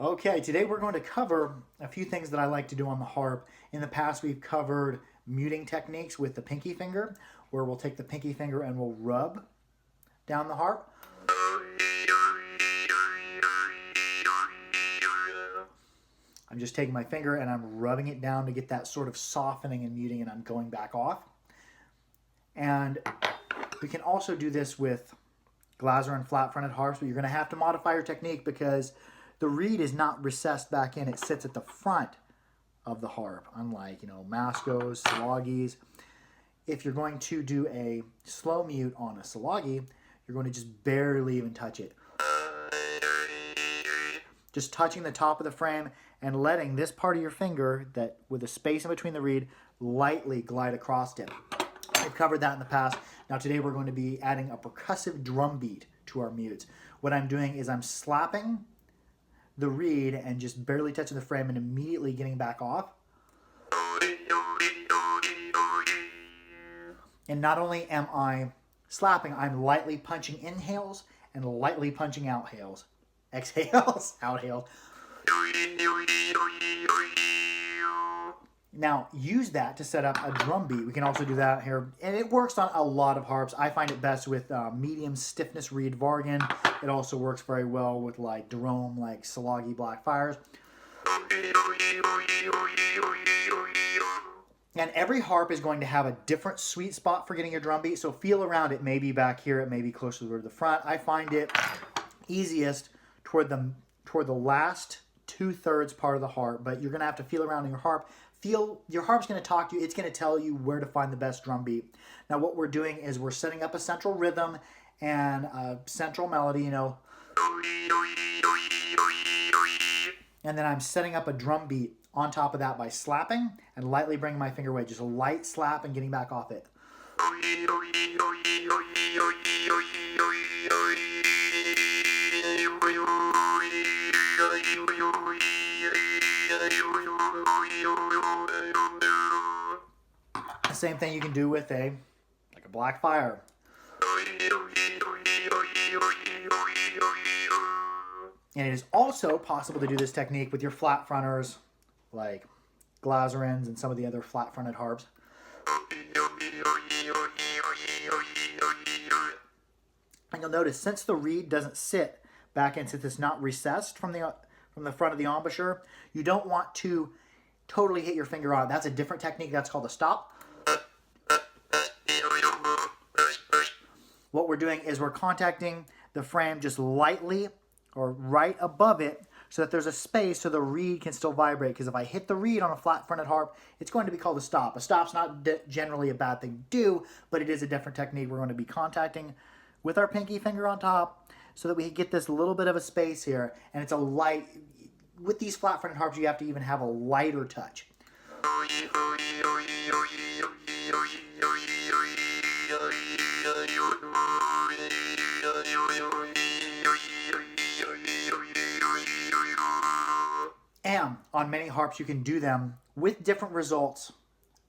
Okay, today we're going to cover a few things that I like to do on the harp. In the past, we've covered muting techniques with the pinky finger, where we'll take the pinky finger and we'll rub down the harp. I'm just taking my finger and I'm rubbing it down to get that sort of softening and muting, and I'm going back off. And we can also do this with Glaser and flat-fronted harps, but you're going to have to modify your technique because the reed is not recessed back in. It sits at the front of the harp, unlike, Mascos, Salagis. If you're going to do a slow mute on a Salagi, you're going to just barely even touch it. Just touching the top of the frame and letting this part of your finger, that with a space in between the reed, lightly glide across it. I've covered that in the past. Now today we're going to be adding a percussive drum beat to our mutes. What I'm doing is I'm slapping the reed and just barely touching the frame and immediately getting back off. And not only am I slapping, I'm lightly punching inhales and lightly punching outhales. Exhales, outhales. Now, use that to set up a drum beat. We can also do that here. And it works on a lot of harps. I find it best with medium stiffness reed Vargan. It also works very well with like Jerome, like Salagi Blackfires. And every harp is going to have a different sweet spot for getting your drum beat. So feel around. It may be back here. It may be closer to the front. I find it easiest toward the last 2/3 part of the harp. But you're going to have to feel around in your harp. Your harp's going to talk to you. It's going to tell you where to find the best drum beat. Now what we're doing is we're setting up a central rhythm and a central melody, and then I'm setting up a drum beat on top of that by slapping and lightly bringing my finger away. Just a light slap and getting back off it. The same thing you can do with a black fire. And it is also possible to do this technique with your flat fronters, like Glazerins and some of the other flat fronted harps. And you'll notice, since the reed doesn't sit back in, since it's not recessed from the front of the embouchure, you don't want to totally hit your finger on it. That's a different technique. That's called a stop. What we're doing is we're contacting the frame just lightly or right above it so that there's a space so the reed can still vibrate. Because if I hit the reed on a flat-fronted harp, it's going to be called a stop. A stop's not generally a bad thing to do, but it is a different technique. We're going to be contacting with our pinky finger on top so that we get this little bit of a space here. And it's a light. With these flat-fronted harps, you have to even have a lighter touch. And on many harps, you can do them with different results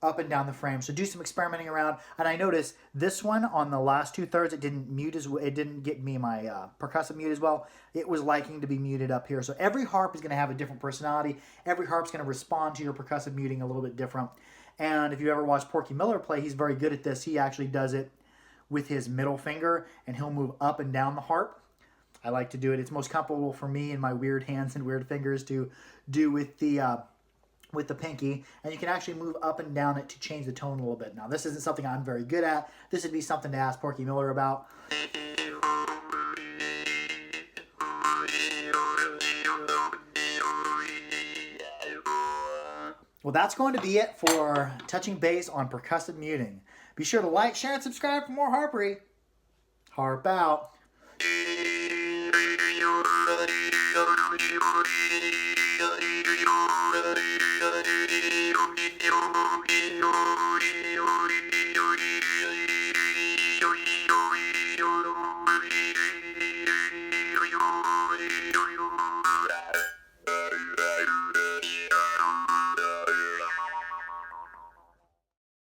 up and down the frame. So do some experimenting around. And I noticed this one on the last 2/3, it didn't mute it didn't get me my percussive mute as well. It was liking to be muted up here. So every harp is going to have a different personality. Every harp's going to respond to your percussive muting a little bit different. And if you ever watch Porky Miller play, he's very good at this. He actually does it with his middle finger, and he'll move up and down the harp. I like to do it. It's most comfortable for me and my weird hands and weird fingers to do with the pinky, and you can actually move up and down it to change the tone a little bit. Now, this isn't something I'm very good at. This would be something to ask Porky Miller about. Well, that's going to be it for touching base on percussive muting. Be sure to like, share, and subscribe for more harpery. Harp out.